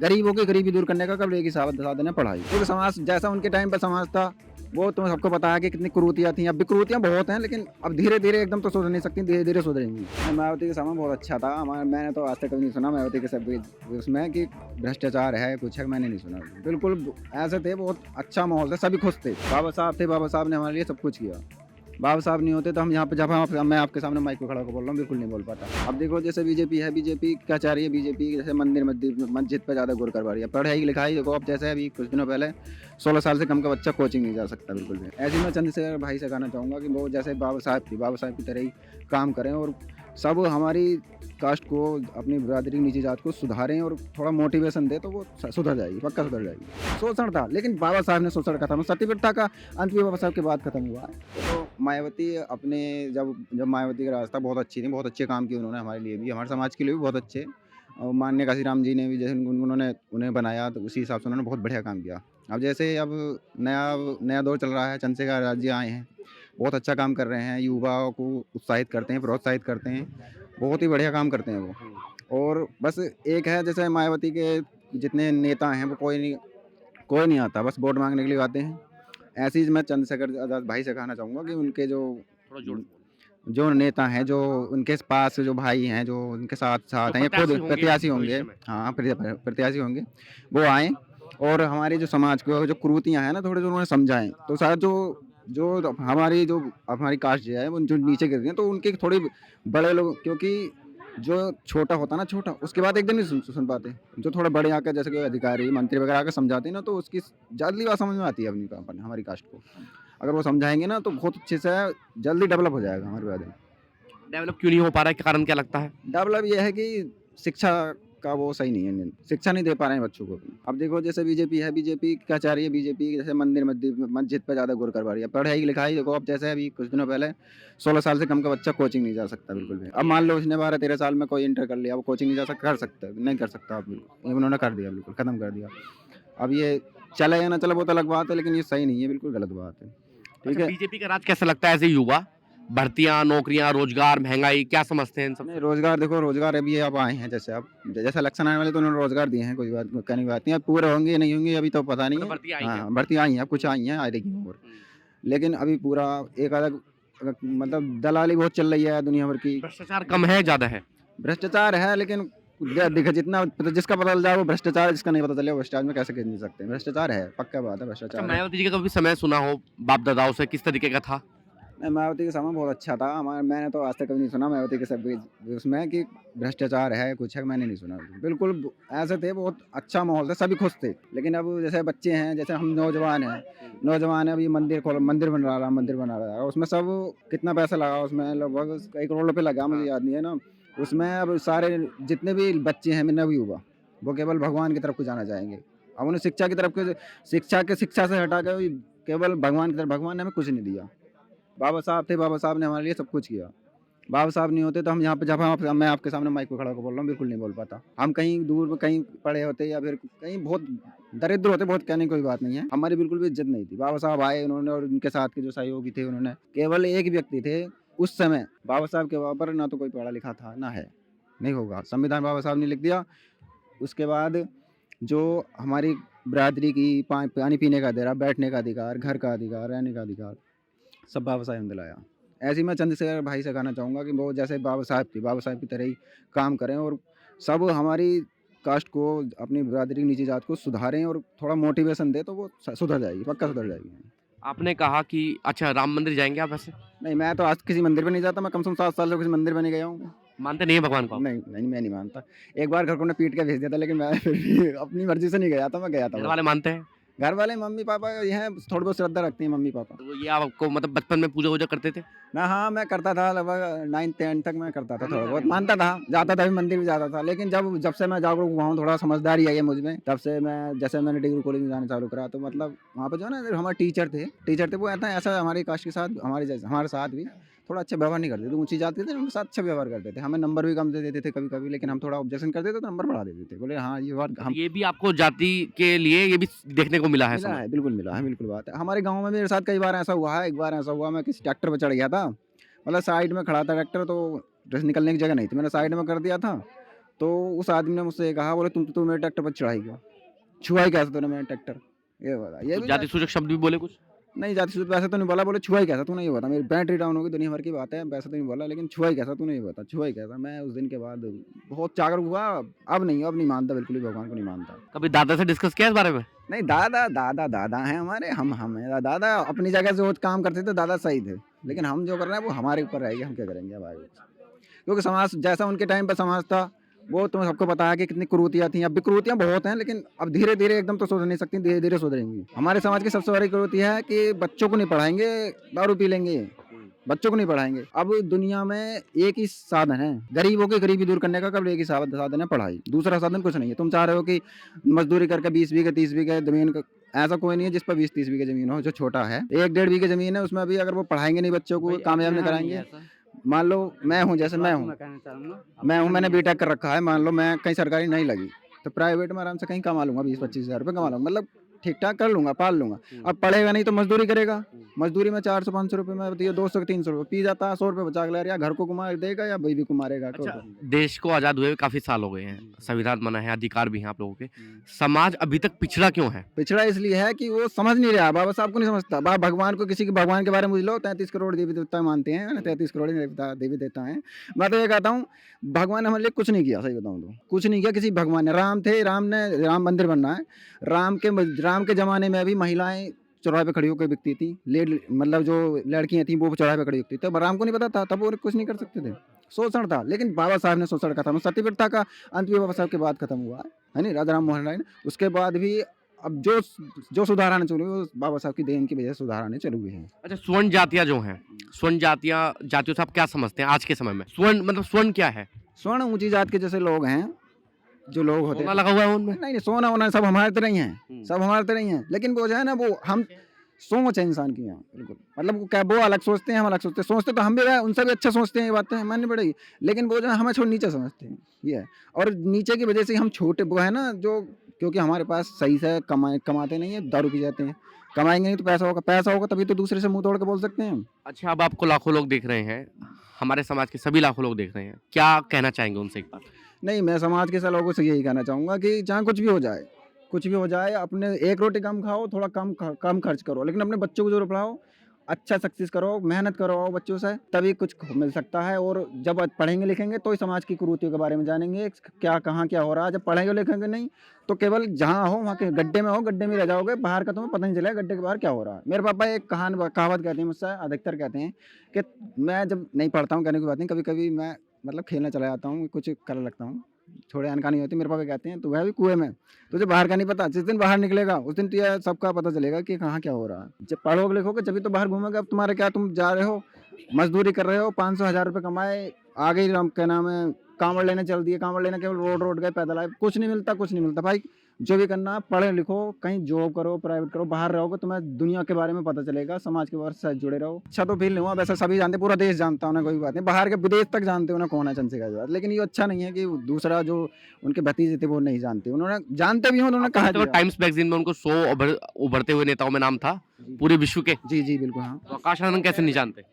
गरीबों की गरीबी दूर करने का केवल एक ही साधन है, पढ़ाई। क्योंकि समाज जैसा उनके टाइम पर समाज था, वो तो सबको पता है कि कितनी कुरीतियाँ थी। अब भी कुरीतियाँ बहुत हैं, लेकिन अब धीरे-धीरे एकदम तो सुधर नहीं सकती, धीरे-धीरे सुधरेंगी। मायावती का समय बहुत अच्छा था। मैंने तो आज तक कभी नहीं सुना मायावती के सब उसमें कि भ्रष्टाचार है, कुछ है, मैंने नहीं सुना। बिल्कुल ऐसे थे, बहुत अच्छा माहौल था, सभी खुश थे। बाबा साहब थे, बाबा साहब ने हमारे लिए सब कुछ किया। बाबा साहब नहीं होते तो हम यहाँ पे जब मैं आपके सामने माइक पे खड़ा होकर बोल रहा हूँ, बिल्कुल नहीं बोल पाता। अब देखो जैसे बीजेपी है, बीजेपी क्या चाह रही है, बीजेपी जैसे मंदिर मस्जिद पे ज़्यादा गौर करवा रही है। पढ़ाई लिखाई देखो, अब जैसे अभी कुछ दिनों पहले 16 साल से कम का बच्चा कोचिंग नहीं जा सकता बिल्कुल भी। ऐसे ही मैं चंद्रशेखर भाई से कहना चाहूँगा कि वो जैसे बाबा साहब थी, बाबा साहब की तरह ही काम करें और सब हमारी कास्ट को, अपनी बिरादरी नीची जात को सुधारें और थोड़ा मोटिवेशन दे तो वो सुधर जाएगी, पक्का सुधर जाएगी। शोषण था, लेकिन बाबा साहब ने शोषण खत्म, सतीप्रथा का अंत भी बाबा साहब के बाद खत्म हुआ है। तो मायावती अपने जब जब मायावती का रास्ता बहुत अच्छी थी, बहुत अच्छे काम किए उन्होंने हमारे लिए भी, हमारे समाज के लिए भी बहुत अच्छे। और माननीय काशीराम जी ने भी जैसे उन्होंने उन्हें बनाया, तो उसी हिसाब से उन्होंने बहुत बढ़िया काम किया। अब जैसे अब नया नया दौर चल रहा है, चंद्रशेखर आज़ाद जी आए हैं, बहुत अच्छा काम कर रहे हैं, युवाओं को उत्साहित करते हैं, प्रोत्साहित करते हैं, बहुत ही बढ़िया काम करते हैं वो। और बस एक है, जैसे मायावती के जितने नेता हैं वो कोई नहीं आता, बस वोट मांगने के लिए आते हैं। ऐसे ही मैं चंद्रशेखर आज़ाद भाई से कहना चाहूँगा कि उनके थोड़ा जोर से बोलो। जो नेता हैं, जो उनके पास जो भाई हैं, जो उनके साथ जो साथ हैं, या खुद प्रत्याशी होंगे प्रत्याशी होंगे, भविष्य में। हाँ, प्रत्याशी होंगे, वो आएँ और हमारे जो समाज को जो कुरीतियाँ हैं ना, थोड़े जो उन्होंने समझाएँ, तो शायद जो जो हमारी कास्ट जो है, वो जो नीचे गिर रही है, तो उनके थोड़े बड़े लोग, क्योंकि जो छोटा होता है ना, छोटा, उसकी बात एकदम नहीं सुन पाते। जो थोड़े बड़े आकर, जैसे कोई अधिकारी, मंत्री वगैरह आकर समझाते हैं ना, तो उसकी जल्दी बात समझ में आती है हमारी कास्ट को। अगर वो समझाएँगे ना, तो बहुत अच्छे से जल्दी डेवलप हो जाएगा हमारे बारे में। डेवलप क्यों नहीं हो पा रहा है? कारण क्या लगता है? डेवलप ये है कि शिक्षा का वो सही नहीं है, शिक्षा नहीं दे पा रहे हैं बच्चों को। अब देखो जैसे बीजेपी है, बीजेपी क्या चाह रही है, बीजेपी जैसे मस्जिद पे ज़्यादा गौर करवा रही है। पढ़ाई लिखाई देखो, अब जैसे अभी कुछ दिनों पहले 16 साल से कम का बच्चा कोचिंग नहीं जा सकता बिल्कुल भी। अब मान लो उसने 12-13 साल में कोई इंटर कर लिया, वो कोचिंग नहीं जा सकता, कर सकता है, नहीं कर सकता अब बिल्कुल। ये उन्होंने कर दिया, बिल्कुल खत्म कर दिया। अब ये चले या ना चले वो तो अलग बात है, लेकिन ये सही नहीं है, बिल्कुल गलत बात है। ठीक अच्छा, है? बीजेपी का राज कैसा लगता है एज़ ए युवा? भर्तियाँ, नौकरियाँ, रोजगार, महँगाई क्या समझते हैं इन सब नहीं, से? रोज़गार देखो, रोज़गार अभी अब आए हैं, जैसे अब जैसे इलेक्शन आने वाले, तो उन्होंने रोज़गार दिए हैं, कोई बात कहने की बात नहीं है। अब पूरे होंगे या नहीं होंगे अभी तो पता नहीं मतलब है। भर्तियाँ आई हैं। हाँ, भर्तियाँ आई हैं, अब कुछ आई हैं, आ रही हैं और। हुँ। लेकिन अभी पूरा एक अलग मतलब दलाली बहुत चल रही है दुनिया भर की। भ्रष्टाचार कम है, ज़्यादा है? भ्रष्टाचार है, लेकिन देखो जितना जिसका पता चल जाए वो भ्रष्टाचार है, जिसका नहीं पता चले वो भ्रष्टाचार में कैसे कह नहीं सकते। भ्रष्टाचार है, पक्का बात है, अच्छा, भ्रष्टाचार है। मायावती जी का कभी समय सुना हो बाप-दादाओं से, किस तरीके का था? नहीं, मायावती का समय बहुत अच्छा था। मैंने तो आज तक कभी नहीं सुना मायावती के सब उसमें कि भ्रष्टाचार है, कुछ है, मैंने नहीं सुना। बिल्कुल ऐसे थे, बहुत अच्छा माहौल था, सभी खुश थे। लेकिन अब जैसे बच्चे हैं, जैसे हम नौजवान हैं, अभी मंदिर मंदिर बना रहा है। उसमें सब कितना पैसा लगा, उसमें लगभग 1 करोड़ रुपए लगा, मुझे हाँ। याद नहीं है ना। उसमें अब सारे जितने भी बच्चे हैं, नवयुवा, वो केवल भगवान की तरफ को जाना चाहेंगे। अब उन्हें शिक्षा से हटा के केवल भगवान की तरफ, भगवान ने हमें कुछ नहीं दिया। बाबा साहब थे, बाबा साहब ने हमारे लिए सब कुछ किया। बाबा साहब नहीं होते तो हम यहाँ पे मैं आपके सामने माइक पे खड़ा होकर बोल रहा हूँ, बिल्कुल नहीं बोल पाता। हम कहीं दूर में कहीं पड़े होते, या फिर कहीं बहुत दरिद्र होते, बहुत कहने की कोई बात नहीं है। हमारी बिल्कुल भी इज़्ज़त नहीं थी। बाबा साहब आए उन्होंने, और उनके साथ के जो सहयोगी थे, उन्होंने केवल एक व्यक्ति थे उस समय, बाबा साहब के ऊपर ना तो कोई पढ़ा लिखा था, ना है, नहीं होगा। संविधान बाबा साहब ने लिख दिया। उसके बाद जो हमारी बिरादरी की पानी पीने का अधिकार, बैठने का अधिकार, घर का अधिकार, रहने का अधिकार, सब बाबा साहब ने दिलाया। ऐसे ही मैं चंद्रशेखर भाई से कहना चाहूँगा कि वो जैसे बाबा साहब थी, बाबा साहब की तरह ही काम करें और सब हमारी कास्ट को, अपनी बिरादरी नीची जात को सुधारें और थोड़ा मोटिवेशन दें, तो वो सुधर जाएगी, पक्का सुधर जाएगी। आपने कहा कि अच्छा राम मंदिर जाएँगे आप वैसे? नहीं, मैं तो आज किसी मंदिर में नहीं जाता, मैं कम से कम 7 साल से किसी मंदिर में नहीं गया हूँ। मानते नहीं हैं भगवान को आप? नहीं, नहीं, मैं नहीं मानता। एक बार घर को ने पीट के भेज दिया था, लेकिन मैं फिर भी अपनी मर्ज़ी से नहीं गया था, मैं गया था घर बस। वाले मानते हैं? घर वाले मम्मी-पापा ये हैं, थोड़ी बहुत श्रद्धा रखती हैं मम्मी-पापा। तो ये आपको मतलब बचपन में पूजा-वूजा करते थे? ना, हाँ, मैं करता था लगभग 9th-10th तक मैं करता था, थोड़ा हमेशा बहुत रहे हैं। मानता था, जाता था, भी मंदिर भी जाता था। लेकिन जब जब से मैं जागरूक हुआ हूँ, थोड़ा समझदारी आई है मुझ में, तब से मैं, जैसे मैंने डिग्री कॉलेज में जाना चालू करा, तो मतलब वहाँ पे जो है ना, जो हमारे टीचर थे वो ऐसा हमारी कास्ट के साथ, हमारे साथ भी थोड़ा अच्छा व्यवहार नहीं करते थे। ऊँची जात के थे, उनके साथ अच्छा व्यवहार करते थे। हमें नंबर भी कम दे देते थे कभी-कभी, लेकिन हम थोड़ा ऑब्जेक्शन करते थे तो नंबर बढ़ा देते थे। बोले हाँ, ये बात अच्छा, हम ये भी आपको जाति के लिए ये भी देखने को मिला है मिला समाज है, में। बिल्कुल मिला है, बिल्कुल बात है। हमारे गाँव में मेरे साथ कई बार ऐसा हुआ है, एक बार ऐसा हुआ, मैं किसी ट्रैक्टर पे चढ़ गया था, मतलब साइड में खड़ा था ट्रैक्टर, तो जैसे निकलने की जगह नहीं थी, मैंने साइड में कर दिया था, तो उस आदमी ने मुझसे ये कहा, बोले तू मेरे ट्रैक्टर पर चढ़ाई क्यों, छुआई कैसे तूने मेरा ट्रैक्टर, ये बता। ये तो भी जाति सूचक शब्द भी बोले कुछ? नहीं, जाति सूचक वैसे तो नहीं बोला, बोले छुआई कैसा तूने, ये बता। मेरी बैटरी डाउन हो गई, दुनिया भर की बात है, वैसे तो नहीं बोला, लेकिन छुआई कैसा तूने, ये बता, छुआई कैसा। मैं उस दिन के बाद बहुत जागरूक हुआ। अब नहीं मानता, बिल्कुल भी भगवान को नहीं मानता। कभी दादा से डिस्कस किया इस बारे में? नहीं, दादा हैं हमारे, हम हैं। दादा अपनी जगह से वो काम करते थे, दादा सही थे, लेकिन हम जो कर रहे हैं वो हमारे ऊपर रहेगी, हम क्या करेंगे अब आगे। क्योंकि समाज जैसा उनके टाइम पर समाज था, वो तो सबको पता है कि कितनी कुरीतियाँ थी। अब भी कुरीतियाँ बहुत हैं, लेकिन अब धीरे धीरे एकदम तो सुधर नहीं सकती, धीरे धीरे सुधरेंगी। हमारे समाज की सबसे बड़ी कुरीति है कि बच्चों को नहीं पढ़ाएंगे, दारू पी लेंगे, बच्चों को नहीं पढ़ाएंगे। अब दुनिया में एक ही साधन है गरीबों की गरीबी दूर करने का, केवल एक ही साधन है, पढ़ाई। दूसरा साधन कुछ नहीं है। तुम चाह रहे हो कि मजदूरी करके 20 बीघे 30 बीघे जमीन का, ऐसा कोई नहीं है जिस पर 20-30 बीघे जमीन हो। जो छोटा है 1-1.5 बीघे जमीन है, उसमें भी अगर वो पढ़ाएंगे नहीं, बच्चों को कामयाब नहीं कराएंगे। मान लो मैं हूँ, जैसे मैं हूँ, मैंने बीटेक कर रखा है। मान लो मैं कहीं सरकारी नहीं लगी तो प्राइवेट में आराम से कहीं कमा लूंगा, 20-25 हज़ार रुपये कमा लूंगा, मतलब ठीक ठाक कर लूंगा, पाल लूंगा। अब पढ़ेगा नहीं तो मजदूरी करेगा, मजदूरी में 400-500 रुपये में बताइए, 200-300 रुपये पी जाता है, 100 रुपये बचा के ले या घर को घुमा देगा या बीवी को मारेगा। अच्छा, देश को आजाद हुए काफी साल हो गए हैं, संविधान बना है, अधिकार भी हैं आप लोगों के, समाज अभी तक पिछड़ा क्यों है? पिछड़ा इसलिए है कि वो समझ नहीं रहा, बाबा साहब को नहीं समझता। भगवान को, किसी के भगवान के बारे में पूछ लो, 33 करोड़ देवी देवता मानते हैं, 33 करोड़ देवी देवता हैं। मैं तो ये कहता हूँ, भगवान ने हमारे लिए कुछ नहीं किया, सही बताऊँ तो कुछ नहीं किया। किसी भगवान ने, राम थे, राम मंदिर बनना है, राम के ज़माने में भी महिलाएं चौराहे पे खड़ी होकर बिकती थी, मतलब जो लड़कियां थी वो चौराहे पे खड़ी होती थी। तब राम को नहीं पता था, तब वो कुछ नहीं कर सकते थे, शोषण था। लेकिन बाबा साहब ने शोषण खत्म, सती प्रथा का अंत भी बाबा साहब के बाद खत्म हुआ है नहीं, राजा राम मोहन राय ने। उसके बाद भी अब जो सुधार आने चले हुए, वो बाबा साहब की देन की वजह से सुधार आने चले हुए हैं। अच्छा, स्वर्ण जातियां जो हैं, स्वर्ण जातियों से आप क्या समझते हैं आज के समय में? स्वर्ण क्या है? स्वर्ण ऊंची जात के जैसे लोग हैं, जो लोग होते सोना हैं। लगा हुआ है उनमें? नहीं, सोना वोना सब हमारे तरह ही हैं, सब हमारे तरह ही हैं। लेकिन वो जो है ना, वो हम सोच है इंसान की यहाँ, बिल्कुल। मतलब वो क्या, वो अलग सोचते हैं, हम अलग सोचते हैं। सोचते तो हम भी उनसे भी अच्छा सोचते हैं, ये बातें माननी पड़ेगी। लेकिन वो जो है हमें छोड़ नीचे समझते हैं, ये है। और नीचे की वजह से हम छोटे, वो है ना जो, क्योंकि हमारे पास सही से कमाते नहीं है, दारू पी जाते हैं। कमाएंगे नहीं तो पैसा होगा तभी तो दूसरे से मुंह तोड़ के बोल सकते हैं हम। अच्छा, अब आपको लाखों लोग देख रहे हैं, हमारे समाज के सभी लाखों लोग देख रहे हैं, क्या कहना चाहेंगे उनसे एक बार? नहीं, मैं समाज के सब लोगों से यही कहना चाहूँगा कि चाहे कुछ भी हो जाए, अपने एक रोटी कम खाओ, थोड़ा कम खर्च करो, लेकिन अपने बच्चों को जरूर पढ़ाओ, अच्छा सक्सेस करो, मेहनत करवाओ बच्चों से, तभी कुछ मिल सकता है। और जब पढ़ेंगे लिखेंगे तो ही समाज की कुरीतियों के बारे में जानेंगे, क्या कहाँ क्या हो रहा है। जब पढ़ेंगे लिखेंगे नहीं तो केवल जहाँ हो वहाँ के गड्ढे में हो, गड्ढे में रह जाओगे, बाहर का तुम्हें पता नहीं चलेगा गड्ढे के बाहर क्या हो रहा है। मेरे पापा एक कहावत कहते हैं मुझसे, अधिकतर कहते हैं कि मैं जब नहीं पढ़ता हूँ, कहने की बात नहीं, कभी कभी मैं मतलब खेलने चला जाता हूँ, कुछ करने लगता हूँ, थोड़े अनकानी होती। मेरे पापा कहते हैं तो वह भी कुएं में, तुझे बाहर का नहीं पता, जिस दिन बाहर निकलेगा उस दिन तुझे सबका पता चलेगा कि कहाँ क्या हो रहा है। जब पढ़ोगे लिखोगे जब तो बाहर घूमोगे। अब तुम्हारे क्या, तुम जा रहे हो मजदूरी कर रहे हो, 500-1000 रुपये कमाए, आगे ही क्या नाम है, कांवड़ लेने चल दिए, कांवड़ लेने केवल रोड गए, पैदल आए, कुछ नहीं मिलता भाई। जो भी करना, पढ़े लिखो, कहीं जॉब करो, प्राइवेट करो, बाहर रहोगे तुम्हें दुनिया के बारे में पता चलेगा, समाज के बारे से जुड़े रहो। अच्छा तो फील नहीं हुआ, वैसे सभी जानते, पूरा देश जानता है, कोई बात नहीं, बाहर के विदेश तक जानते हो ना कौन है चंद्रशेखर आजाद। लेकिन ये अच्छा नहीं है कि दूसरा जो उनके भतीजे थे वो नहीं जानते, उन्होंने जानते भी हो, उन्होंने कहा तो टाइम्स मैगजीन में उनको 100 उभरते हुए नेताओं में नाम था पूरे विश्व के। जी बिल्कुल। हाँ, तो आकाश आनंद कैसे नहीं जानते?